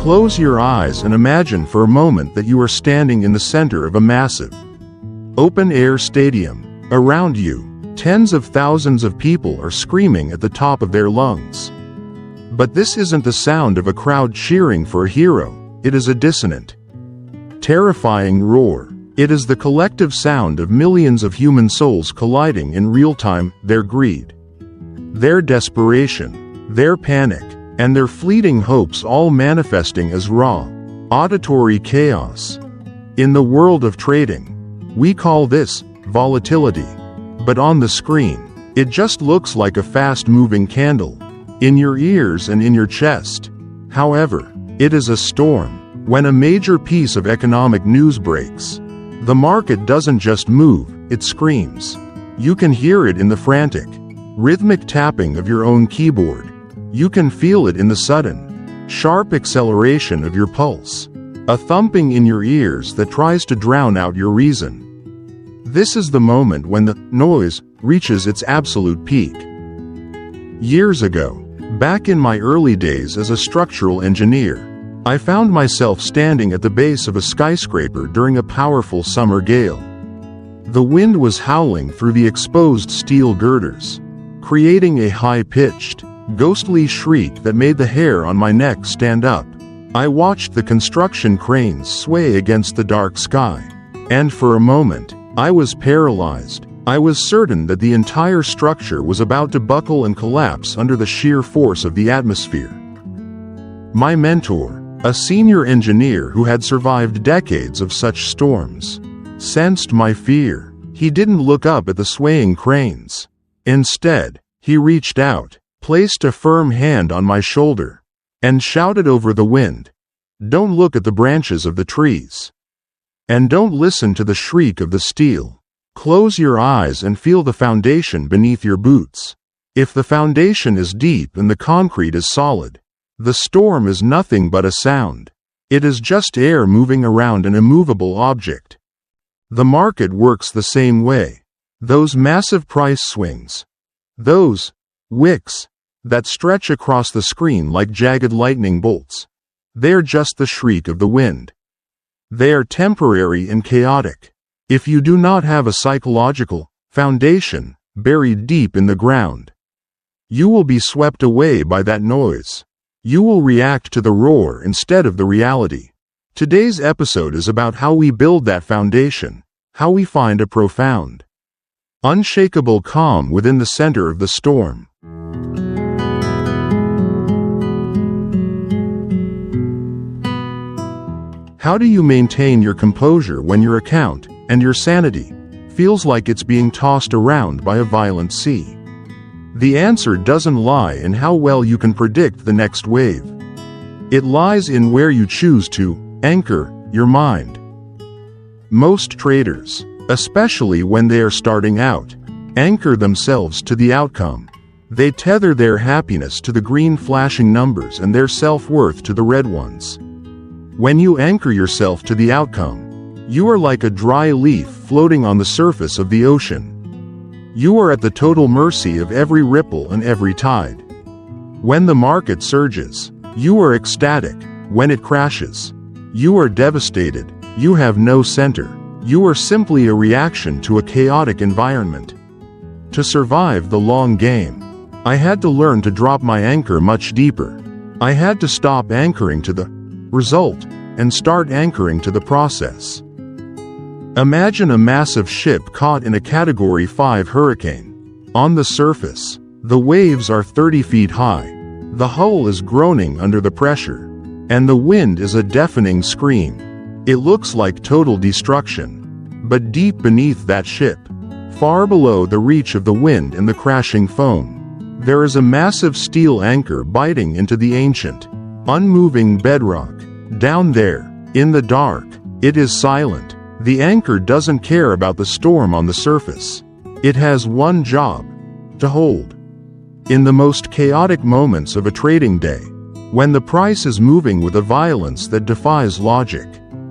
Close your eyes and imagine for a moment that you are standing in the center of a massive, open-air stadium. Around you, tens of thousands of people are screaming at the top of their lungs. But this isn't the sound of a crowd cheering for a hero. It is a dissonant, terrifying roar. It is the collective sound of millions of human souls colliding in real time, their greed, their desperation, their panic, and their fleeting hopes all manifesting as raw, auditory chaos. In the world of trading, we call this volatility. But on the screen, it just looks like a fast-moving candle, in your ears and in your chest. However, it is a storm. When a major piece of economic news breaks, the market doesn't just move, it screams. You can hear it in the frantic, rhythmic tapping of your own keyboard. You can feel it in the sudden, sharp acceleration of your pulse, a thumping in your ears that tries to drown out your reason. This is the moment when the noise reaches its absolute peak. Years ago, back in my early days as a structural engineer, I found myself standing at the base of a skyscraper during a powerful summer gale. The wind was howling through the exposed steel girders, creating a high-pitched, ghostly shriek that made the hair on my neck stand up. I watched the construction cranes sway against the dark sky, and for a moment, I was paralyzed. I was certain that the entire structure was about to buckle and collapse under the sheer force of the atmosphere. My mentor, a senior engineer who had survived decades of such storms, sensed my fear. He didn't look up at the swaying cranes. Instead, he reached out, placed a firm hand on my shoulder, and shouted over the wind, "Don't look at the branches of the trees. And don't listen to the shriek of the steel. Close your eyes and feel the foundation beneath your boots. If the foundation is deep and the concrete is solid, the storm is nothing but a sound. It is just air moving around an immovable object." The market works the same way. Those massive price swings, those wicks that stretch across the screen like jagged lightning bolts, they're just the shriek of the wind. They are temporary and chaotic. If you do not have a psychological foundation buried deep in the ground, you will be swept away by that noise. You will react to the roar instead of the reality. Today's episode is about how we build that foundation, how we find a profound, unshakable calm within the center of the storm. How do you maintain your composure when your account and your sanity feels like it's being tossed around by a violent sea? The answer doesn't lie in how well you can predict the next wave. It lies in where you choose to anchor your mind. Most traders, especially when they are starting out, anchor themselves to the outcome. They tether their happiness to the green flashing numbers and their self-worth to the red ones. When you anchor yourself to the outcome, you are like a dry leaf floating on the surface of the ocean. You are at the total mercy of every ripple and every tide. When the market surges, you are ecstatic. When it crashes, you are devastated. You have no center. You are simply a reaction to a chaotic environment. To survive the long game, I had to learn to drop my anchor much deeper. I had to stop anchoring to the result and start anchoring to the process. Imagine a massive ship caught in a Category 5 hurricane. On the surface, the waves are 30 feet high. The hull is groaning under the pressure, and the wind is a deafening scream. It looks like total destruction. But deep beneath that ship, far below the reach of the wind and the crashing foam, there is a massive steel anchor biting into the ancient, unmoving bedrock. Down there, in the dark, it is silent. The anchor doesn't care about the storm on the surface. It has one job: to hold. In the most chaotic moments of a trading day, when the price is moving with a violence that defies logic,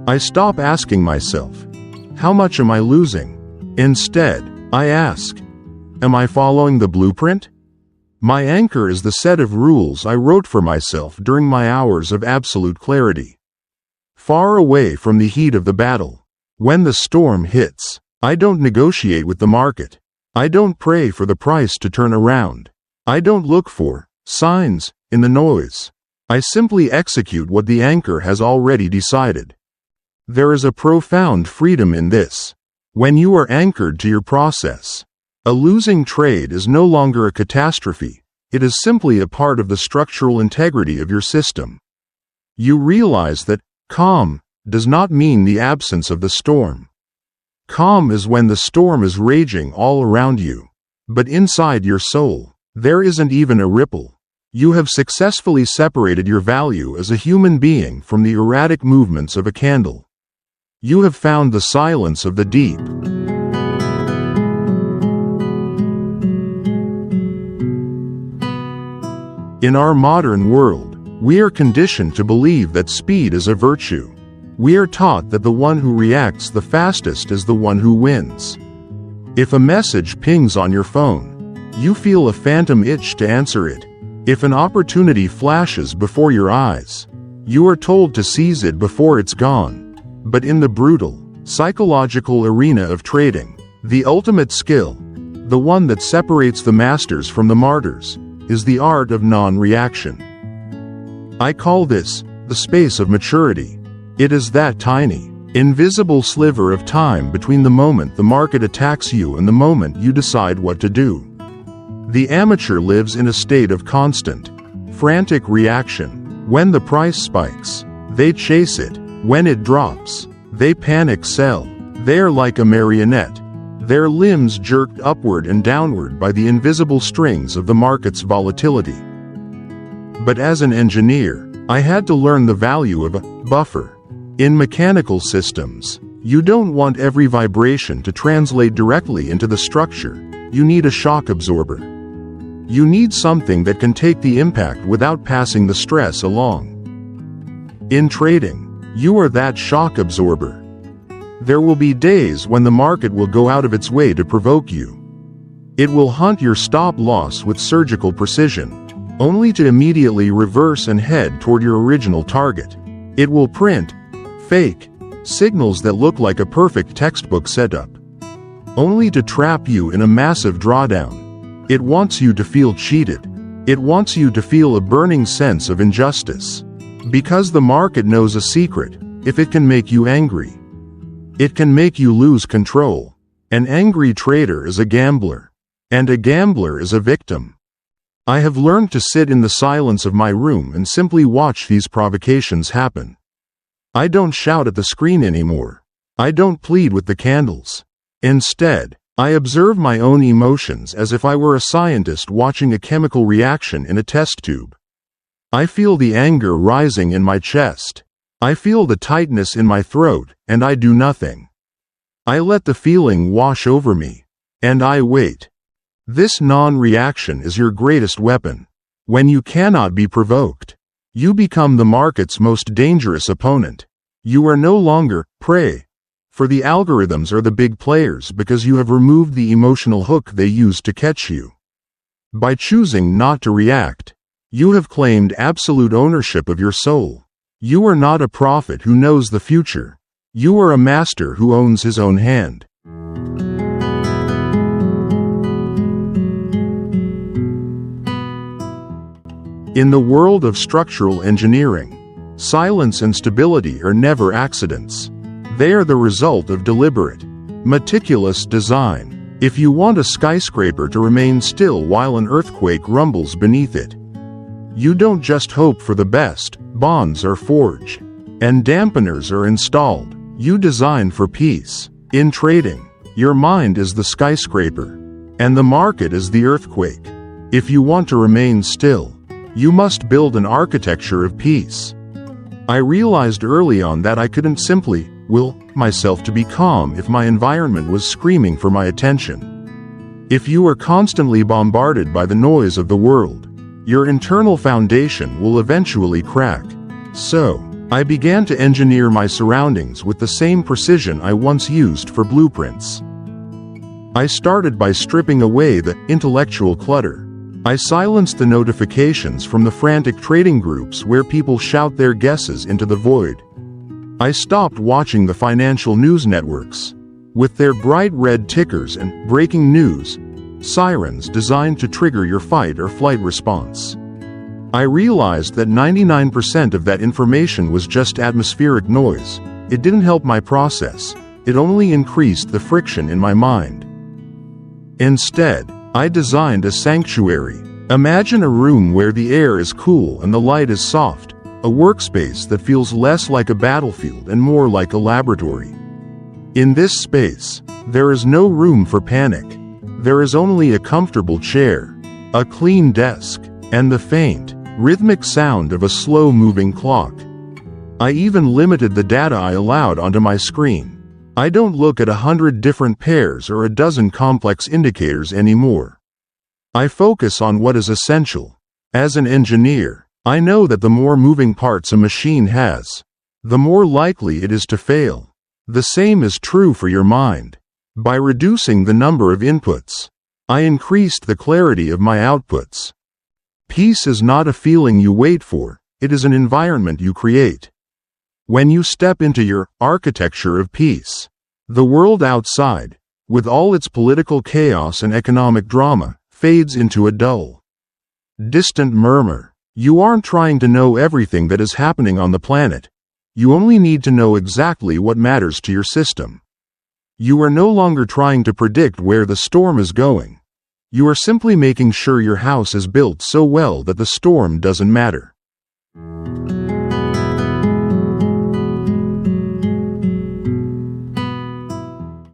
I stop asking myself, how much am I losing? Instead, I ask, am I following the blueprint? My anchor is the set of rules I wrote for myself during my hours of absolute clarity. Far away from the heat of the battle, when the storm hits, I don't negotiate with the market. I don't pray for the price to turn around. I don't look for signs in the noise. I simply execute what the anchor has already decided. There is a profound freedom in this. When you are anchored to your process, a losing trade is no longer a catastrophe. It is simply a part of the structural integrity of your system. You realize that calm does not mean the absence of the storm. Calm is when the storm is raging all around you, but inside your soul, there isn't even a ripple. You have successfully separated your value as a human being from the erratic movements of a candle. You have found the silence of the deep. In our modern world, we are conditioned to believe that speed is a virtue. We are taught that the one who reacts the fastest is the one who wins. If a message pings on your phone, you feel a phantom itch to answer it. If an opportunity flashes before your eyes, you are told to seize it before it's gone. But in the brutal, psychological arena of trading, the ultimate skill, the one that separates the masters from the martyrs, is the art of non-reaction. I call this the space of maturity. It is that tiny, invisible sliver of time between the moment the market attacks you and the moment you decide what to do. The amateur lives in a state of constant, frantic reaction. When the price spikes, they chase it. When it drops, they panic sell. They're like a marionette, their limbs jerked upward and downward by the invisible strings of the market's volatility. But as an engineer, I had to learn the value of a buffer. In mechanical systems, you don't want every vibration to translate directly into the structure. You need a shock absorber. You need something that can take the impact without passing the stress along. In trading, you are that shock absorber. There will be days when the market will go out of its way to provoke you. It will hunt your stop loss with surgical precision, only to immediately reverse and head toward your original target. It will print fake signals that look like a perfect textbook setup, only to trap you in a massive drawdown. It wants you to feel cheated. It wants you to feel a burning sense of injustice. Because the market knows a secret: if it can make you angry, it can make you lose control. An angry trader is a gambler, and a gambler is a victim. I have learned to sit in the silence of my room and simply watch these provocations happen. I don't shout at the screen anymore. I don't plead with the candles. Instead, I observe my own emotions as if I were a scientist watching a chemical reaction in a test tube. I feel the anger rising in my chest. I feel the tightness in my throat, and I do nothing. I let the feeling wash over me, and I wait. This non-reaction is your greatest weapon. When you cannot be provoked, you become the market's most dangerous opponent. You are no longer prey for the algorithms or the big players because you have removed the emotional hook they use to catch you. By choosing not to react, you have claimed absolute ownership of your soul. You are not a prophet who knows the future. You are a master who owns his own hand. In the world of structural engineering, silence and stability are never accidents. They are the result of deliberate, meticulous design. If you want a skyscraper to remain still while an earthquake rumbles beneath it, you don't just hope for the best. Bonds are forged, and dampeners are installed. You design for peace. In trading, your mind is the skyscraper, and the market is the earthquake. If you want to remain still, you must build an architecture of peace. I realized early on that I couldn't simply will myself to be calm if my environment was screaming for my attention. If you are constantly bombarded by the noise of the world, your internal foundation will eventually crack. So, I began to engineer my surroundings with the same precision I once used for blueprints. I started by stripping away the intellectual clutter. I silenced the notifications from the frantic trading groups where people shout their guesses into the void. I stopped watching the financial news networks, with their bright red tickers and breaking news sirens designed to trigger your fight or flight response. I realized that 99% of that information was just atmospheric noise. It didn't help my process. It only increased the friction in my mind. Instead, I designed a sanctuary. Imagine a room where the air is cool and the light is soft, a workspace that feels less like a battlefield and more like a laboratory. In this space, there is no room for panic. There is only a comfortable chair, a clean desk, and the faint, rhythmic sound of a slow-moving clock. I even limited the data I allowed onto my screen. I don't look at 100 different pairs or a dozen complex indicators anymore. I focus on what is essential. As an engineer, I know that the more moving parts a machine has, the more likely it is to fail. The same is true for your mind. By reducing the number of inputs, I increased the clarity of my outputs. Peace is not a feeling you wait for, it is an environment you create. When you step into your architecture of peace, the world outside, with all its political chaos and economic drama, fades into a dull, distant murmur. You aren't trying to know everything that is happening on the planet. You only need to know exactly what matters to your system. You are no longer trying to predict where the storm is going. You are simply making sure your house is built so well that the storm doesn't matter.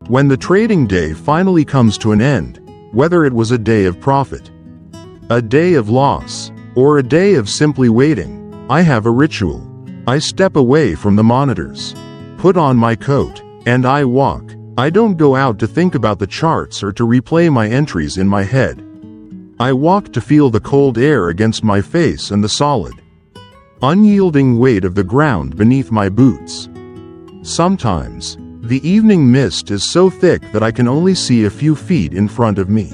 When the trading day finally comes to an end, whether it was a day of profit, a day of loss, or a day of simply waiting, I have a ritual. I step away from the monitors, put on my coat, and I walk. I don't go out to think about the charts or to replay my entries in my head. I walk to feel the cold air against my face and the solid, unyielding weight of the ground beneath my boots. Sometimes, the evening mist is so thick that I can only see a few feet in front of me.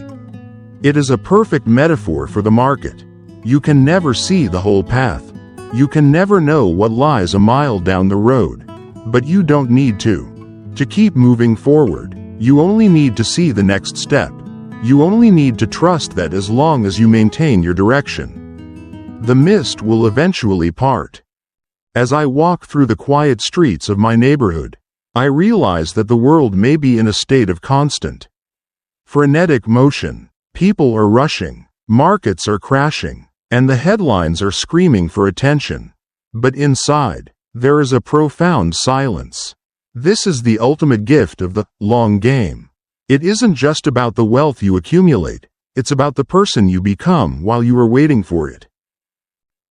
It is a perfect metaphor for the market. You can never see the whole path. You can never know what lies a mile down the road. But you don't need to. To keep moving forward, you only need to see the next step. You only need to trust that as long as you maintain your direction, the mist will eventually part. As I walk through the quiet streets of my neighborhood, I realize that the world may be in a state of constant, frenetic motion. People are rushing, markets are crashing, and the headlines are screaming for attention. But inside, there is a profound silence. This is the ultimate gift of the long game. It isn't just about the wealth you accumulate, it's about the person you become while you are waiting for it.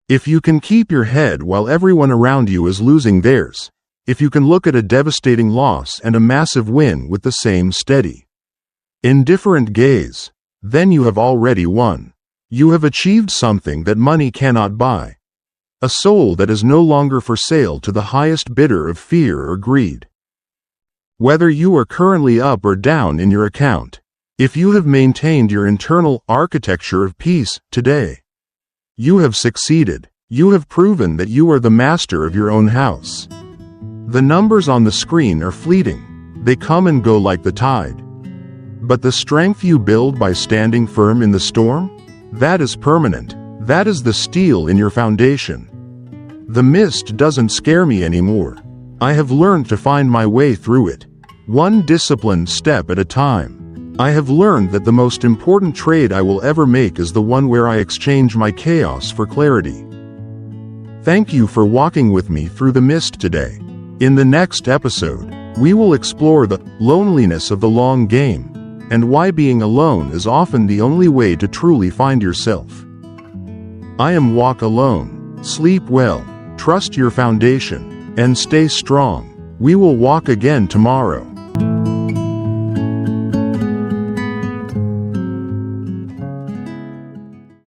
If you can keep your head while everyone around you is losing theirs, if you can look at a devastating loss and a massive win with the same steady, indifferent gaze, then you have already won. You have achieved something that money cannot buy. A soul that is no longer for sale to the highest bidder of fear or greed. Whether you are currently up or down in your account, if you have maintained your internal architecture of peace today, you have succeeded. You have proven that you are the master of your own house. The numbers on the screen are fleeting. They come and go like the tide. But the strength you build by standing firm in the storm? That is permanent. That is the steel in your foundation. The mist doesn't scare me anymore. I have learned to find my way through it, one disciplined step at a time. I have learned that the most important trade I will ever make is the one where I exchange my chaos for clarity. Thank you for walking with me through the mist today. In the next episode, we will explore the loneliness of the long game, and why being alone is often the only way to truly find yourself. I am Walk Alone. Sleep well, trust your foundation, and stay strong. We will walk again tomorrow.